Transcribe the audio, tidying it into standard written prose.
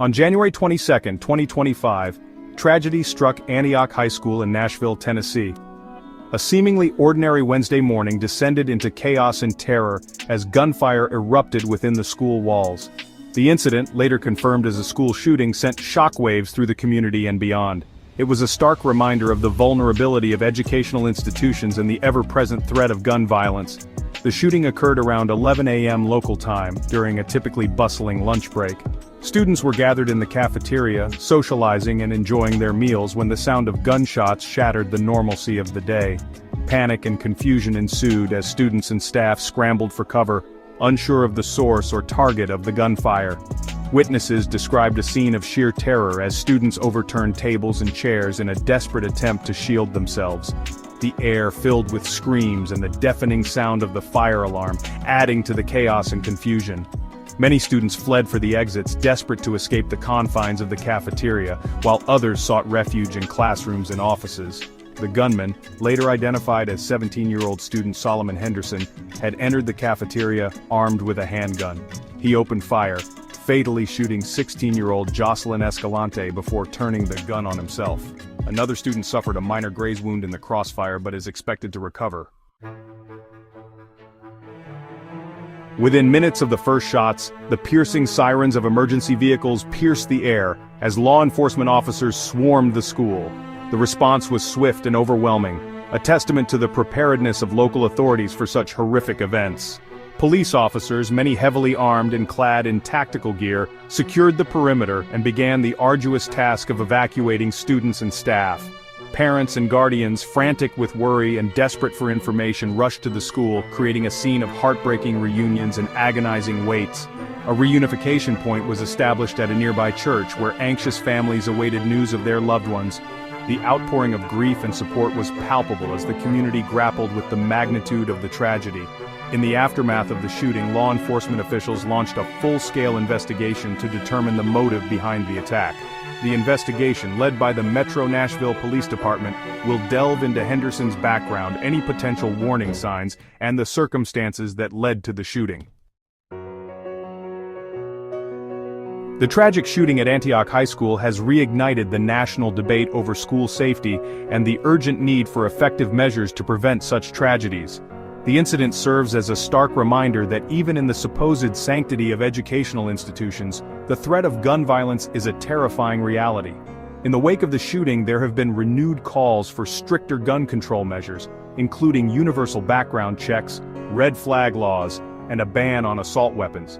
On January 22, 2025, tragedy struck Antioch High School in Nashville, Tennessee. A seemingly ordinary Wednesday morning descended into chaos and terror as gunfire erupted within the school walls. The incident, later confirmed as a school shooting, sent shockwaves through the community and beyond. It was a stark reminder of the vulnerability of educational institutions and the ever-present threat of gun violence. The shooting occurred around 11 a.m. local time, during a typically bustling lunch break. Students were gathered in the cafeteria, socializing and enjoying their meals when the sound of gunshots shattered the normalcy of the day. Panic and confusion ensued as students and staff scrambled for cover, unsure of the source or target of the gunfire. Witnesses described a scene of sheer terror as students overturned tables and chairs in a desperate attempt to shield themselves. The air filled with screams and the deafening sound of the fire alarm, adding to the chaos and confusion. Many students fled for the exits, desperate to escape the confines of the cafeteria, while others sought refuge in classrooms and offices. The gunman, later identified as 17-year-old student Solomon Henderson, had entered the cafeteria armed with a handgun. He opened fire, fatally shooting 16-year-old Jocelyn Escalante before turning the gun on himself. Another student suffered a minor graze wound in the crossfire but is expected to recover. Within minutes of the first shots, the piercing sirens of emergency vehicles pierced the air as law enforcement officers swarmed the school. The response was swift and overwhelming, a testament to the preparedness of local authorities for such horrific events. Police officers, many heavily armed and clad in tactical gear, secured the perimeter and began the arduous task of evacuating students and staff. Parents and guardians, frantic with worry and desperate for information, rushed to the school, creating a scene of heartbreaking reunions and agonizing waits. A reunification point was established at a nearby church where anxious families awaited news of their loved ones. The outpouring of grief and support was palpable as the community grappled with the magnitude of the tragedy. In the aftermath of the shooting, law enforcement officials launched a full-scale investigation to determine the motive behind the attack. The investigation, led by the Metro Nashville Police Department, will delve into Henderson's background, any potential warning signs, and the circumstances that led to the shooting. The tragic shooting at Antioch High School has reignited the national debate over school safety and the urgent need for effective measures to prevent such tragedies. The incident serves as a stark reminder that even in the supposed sanctity of educational institutions, the threat of gun violence is a terrifying reality. In the wake of the shooting, there have been renewed calls for stricter gun control measures, including universal background checks, red flag laws, and a ban on assault weapons.